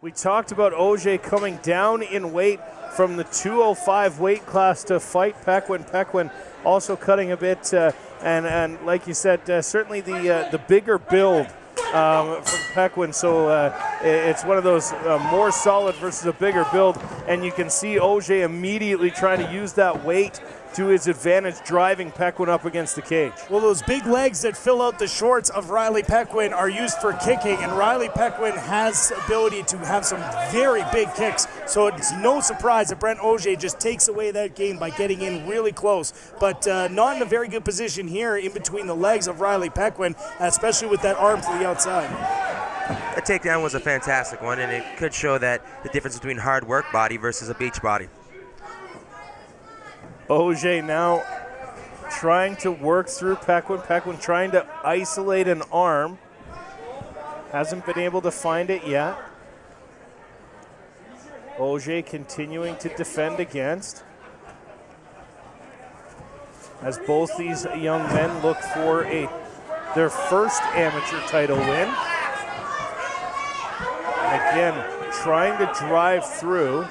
we talked about OJ coming down in weight from the 205 weight class to fight Pequin. Pequin also cutting a bit, and like you said, certainly the bigger build from Pequin. So it's one of those more solid versus a bigger build, and you can see OJ immediately trying to use that weight to his advantage, driving Pequin up against the cage. Well, those big legs that fill out the shorts of Riley Pequin are used for kicking, and Riley Pequin has ability to have some very big kicks, so it's no surprise that Brent Auger just takes away that game by getting in really close, but not in a very good position here in between the legs of Riley Pequin, especially with that arm to the outside. The takedown was a fantastic one, and it could show that the difference between hard work body versus a beach body. Auger now trying to work through Pequin. Pequin trying to isolate an arm. Hasn't been able to find it yet. Auger continuing to defend against, as both these young men look for their first amateur title win. And again, trying to drive through,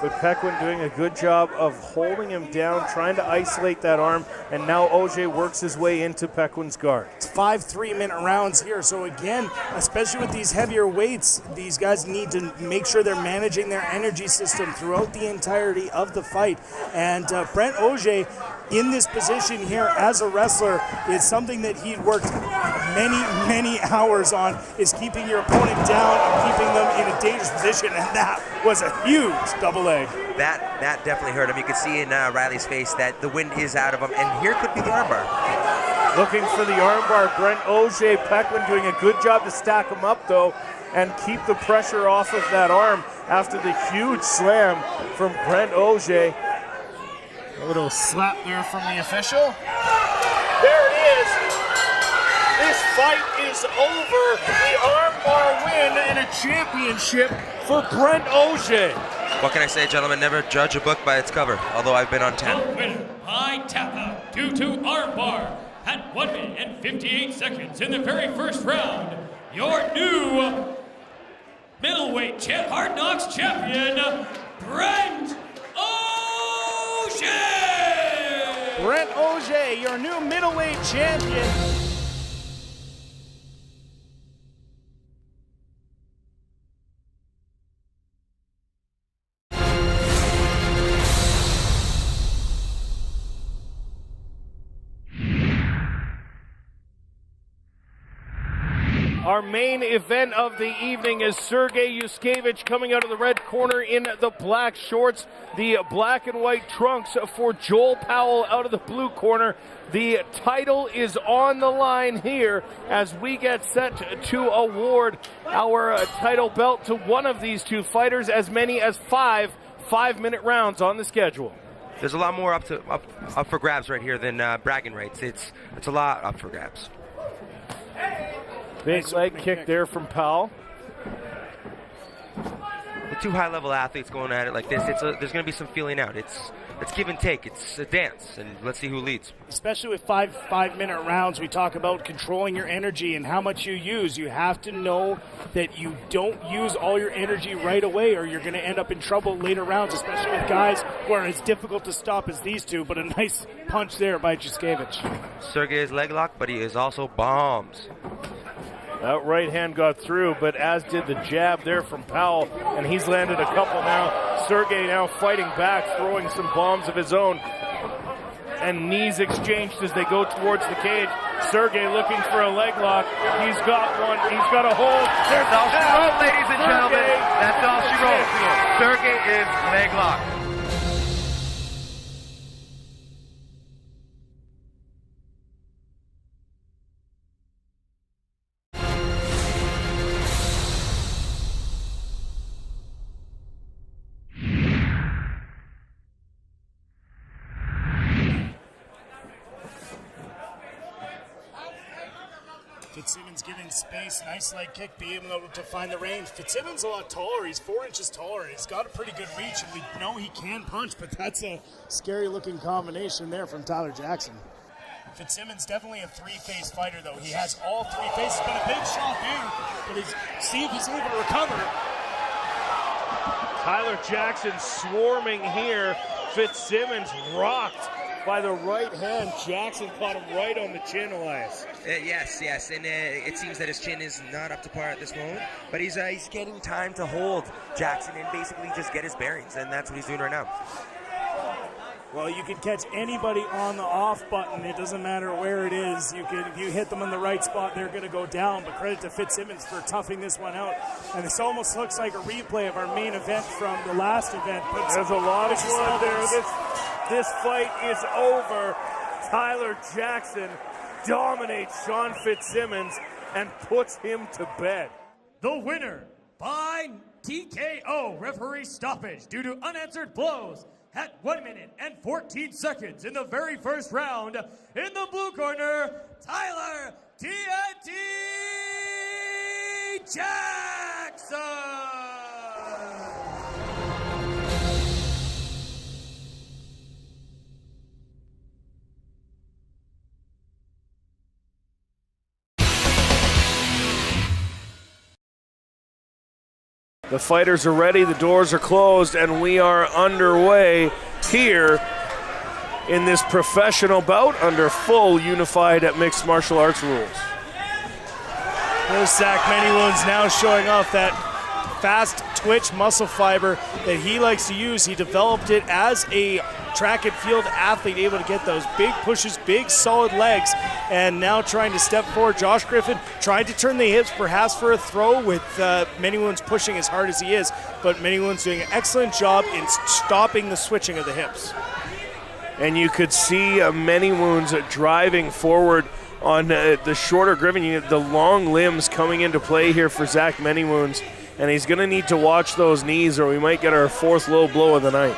but Pequin doing a good job of holding him down, trying to isolate that arm, and now Auger works his way into Pequin's guard. It's 5 3-minute rounds here, so again, especially with these heavier weights, these guys need to make sure they're managing their energy system throughout the entirety of the fight. And Brent Auger, in this position here as a wrestler, is something that he'd worked many hours on, is keeping your opponent down and keeping them in a dangerous position, and that was a huge double leg. That definitely hurt him. You could see in Riley's face that the wind is out of him, and here could be the armbar. Looking for the armbar, Brent Auger. Pequin doing a good job to stack him up, though, and keep the pressure off of that arm after the huge slam from Brent Auger. A little slap there from the official. There it is. This fight is over. The armbar win and a championship for Brent Auger. What can I say, gentlemen? Never judge a book by its cover, although I've been on 10. The winner by tap out due to armbar at 1 minute and 58 seconds in the very first round, your new middleweight Hard Knocks champion, Brent Auger! Brent Auger, your new middleweight champion. Our main event of the evening is Sergey Yuskevich coming out of the red corner in the black shorts. The black and white trunks for Joel Powell out of the blue corner. The title is on the line here as we get set to award our title belt to one of these two fighters. As many as 5-minute rounds on the schedule. There's a lot more up for grabs right here than bragging rights. It's a lot up for grabs. Big leg kick there from Powell. The two high-level athletes going at it like this, there's going to be some feeling out. It's give and take. It's a dance, and let's see who leads. Especially with 5-minute rounds, we talk about controlling your energy and how much you use. You have to know that you don't use all your energy right away, or you're going to end up in trouble later rounds, especially with guys who are as difficult to stop as these two. But a nice punch there by Yuskevich. Sergey is leg locked, but he is also bombs. That right hand got through, but as did the jab there from Powell, and he's landed a couple now. Sergey now fighting back, throwing some bombs of his own, and knees exchanged as they go towards the cage. Sergey looking for a leg lock. He's got one. He's got a hold. That's all she wrote, ladies and gentlemen. That's all she wrote. Sergey is leg locked. Fitzsimmons giving space, nice leg kick, being able to find the range. Fitzsimmons a lot taller, he's 4 inches taller. He's got a pretty good reach, and we know he can punch, but that's a scary looking combination there from Tyler Jackson. Fitzsimmons definitely a three-phase fighter, though. He has all three phases. Been a big shot there, but see if he's able to recover. Tyler Jackson swarming here. Fitzsimmons rocked by the right hand. Jackson caught him right on the chin, Elias. Yes, and it seems that his chin is not up to par at this moment, but he's getting time to hold Jackson and basically just get his bearings, and that's what he's doing right now. Well, you can catch anybody on the off button. It doesn't matter where it is. If you hit them in the right spot, they're going to go down. But credit to Fitzsimmons for toughing this one out. And this almost looks like a replay of our main event from the last event. There's a lot of blood there. This fight is over. Tyler Jackson dominates Sean Fitzsimmons and puts him to bed. The winner by TKO referee stoppage due to unanswered blows at 1 minute and 14 seconds in the very first round. In the blue corner, Tyler TNT Jackson. The fighters are ready, the doors are closed, and we are underway here in this professional bout under full unified mixed martial arts rules. There's Zach Manywounds now showing off that fast twitch muscle fiber that he likes to use. He developed it as a track and field athlete, able to get those big pushes, big solid legs, and now trying to step forward. Josh Griffin trying to turn the hips perhaps for a throw with Manywounds pushing as hard as he is, but Manywounds doing an excellent job in stopping the switching of the hips. And you could see Manywounds driving forward on the shorter Griffin unit, the long limbs coming into play here for Zach Manywounds, and he's going to need to watch those knees or we might get our fourth low blow of the night.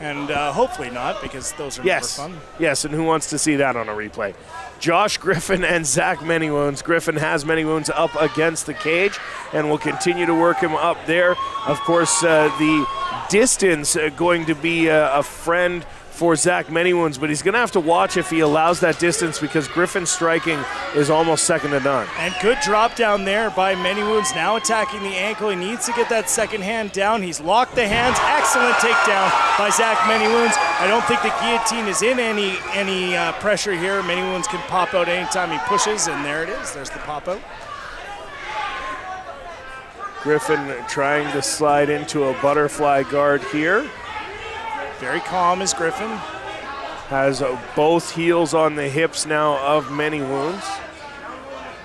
And hopefully not, because those are never fun. Yes, and who wants to see that on a replay? Josh Griffin and Zach Manywounds. Griffin has Manywounds up against the cage and will continue to work him up there. Of course, the distance going to be a friend for Zach Manywounds, but he's going to have to watch if he allows that distance because Griffin's striking is almost second to none. And good drop down there by Manywounds, now attacking the ankle. He needs to get that second hand down. He's locked the hands. Excellent takedown by Zach Manywounds. I don't think the guillotine is in any pressure here. Manywounds can pop out anytime he pushes, and there it is. There's the pop out. Griffin trying to slide into a butterfly guard here. Very calm is Griffin. Has both heels on the hips now of Manywounds.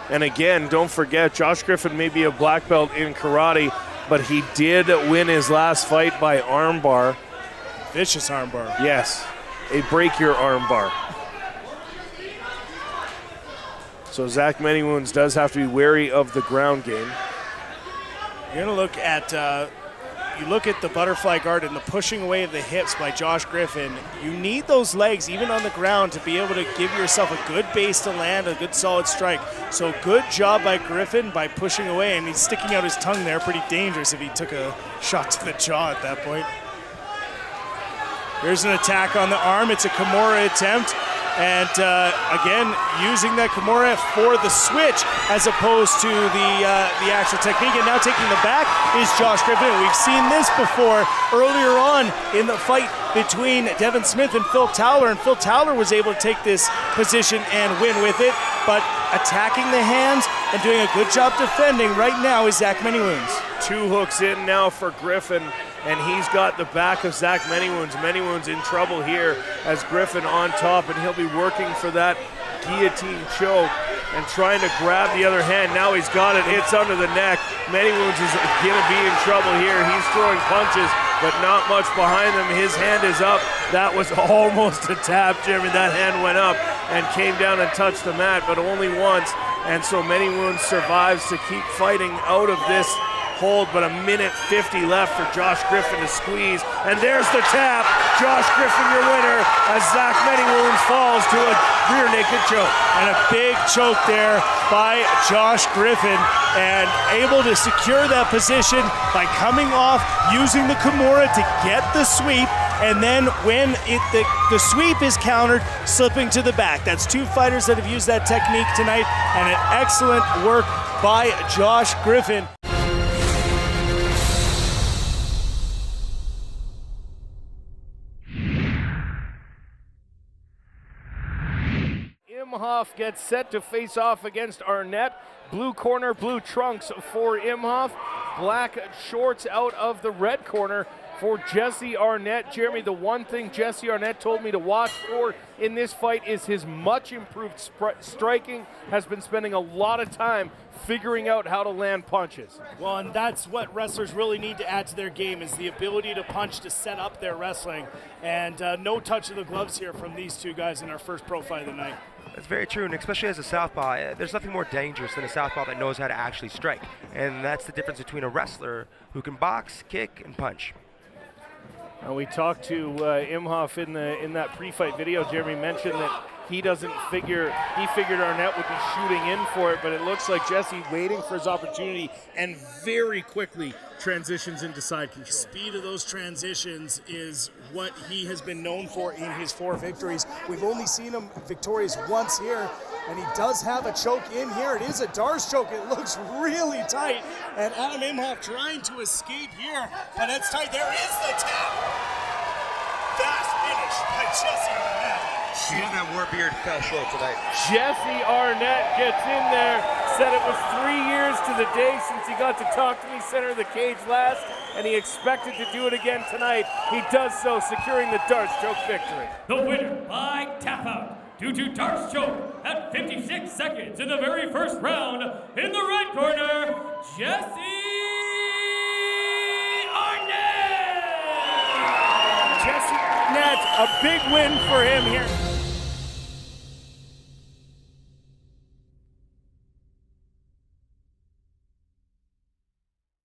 And again, don't forget, Josh Griffin may be a black belt in karate, but he did win his last fight by armbar. Vicious armbar. Yes, a break your armbar. So Zach Manywounds does have to be wary of the ground game. You're going to look at... You look at the butterfly guard and the pushing away of the hips by Josh Griffin. You need those legs, even on the ground, to be able to give yourself a good base to land, a good solid strike. So good job by Griffin by pushing away, and he's sticking out his tongue there. Pretty dangerous if he took a shot to the jaw at that point. Here's an attack on the arm. It's a Kimura attempt. And again, using that Kimura for the switch as opposed to the actual technique. And now taking the back is Josh Griffin. We've seen this before earlier on in the fight between Devin Smith and Phil Towler. And Phil Towler was able to take this position and win with it. But attacking the hands and doing a good job defending right now is Zach Manywounds. Two hooks in now for Griffin. And he's got the back of Zach Manywounds. Manywounds in trouble here as Griffin on top, and he'll be working for that guillotine choke and trying to grab the other hand. Now he's got it, hits under the neck. Manywounds is going to be in trouble here. He's throwing punches, but not much behind him. His hand is up. That was almost a tap, Jeremy. That hand went up and came down and touched the mat, but only once. And so Manywounds survives to keep fighting out of this hold, but a minute 50 left for Josh Griffin to squeeze. And there's the tap. Josh Griffin, your winner, as Zach Manywounds falls to a rear naked choke. And a big choke there by Josh Griffin, and able to secure that position by coming off, using the Kimura to get the sweep, and then when the sweep is countered, slipping to the back. That's two fighters that have used that technique tonight, and an excellent work by Josh Griffin. Imhoff gets set to face off against Arnett. Blue corner, blue trunks for Imhoff. Black shorts out of the red corner for Jesse Arnett. Jeremy, the one thing Jesse Arnett told me to watch for in this fight is his much improved striking. Has been spending a lot of time figuring out how to land punches. Well, and that's what wrestlers really need to add to their game, is the ability to punch to set up their wrestling. And no touch of the gloves here from these two guys in our first pro fight of the night. That's very true, and especially as a southpaw, there's nothing more dangerous than a southpaw that knows how to actually strike. And that's the difference between a wrestler who can box, kick, and punch. We talked to Imhoff in that pre-fight video. Jeremy mentioned that he figured Arnett would be shooting in for it, but it looks like Jesse waiting for his opportunity and very quickly transitions into side control. Speed of those transitions is what he has been known for in his 4 victories. We've only seen him victorious once here, and he does have a choke in here. It is a Darce choke. It looks really tight, and Adam Imhoff trying to escape here, but it's tight. There is the tap. Fast finish by Jesse Arnett. Even that Warbeard fell short tonight. Jesse Arnett gets in there, said it was 3 years to the day since he got to talk to me center of the cage last, and he expected to do it again tonight. He does so, securing the Darce choke victory. The winner by tap out due to Darce choke at 56 seconds in the very first round. In the right corner, Jesse Arnett. Jesse Arnett, a big win for him here.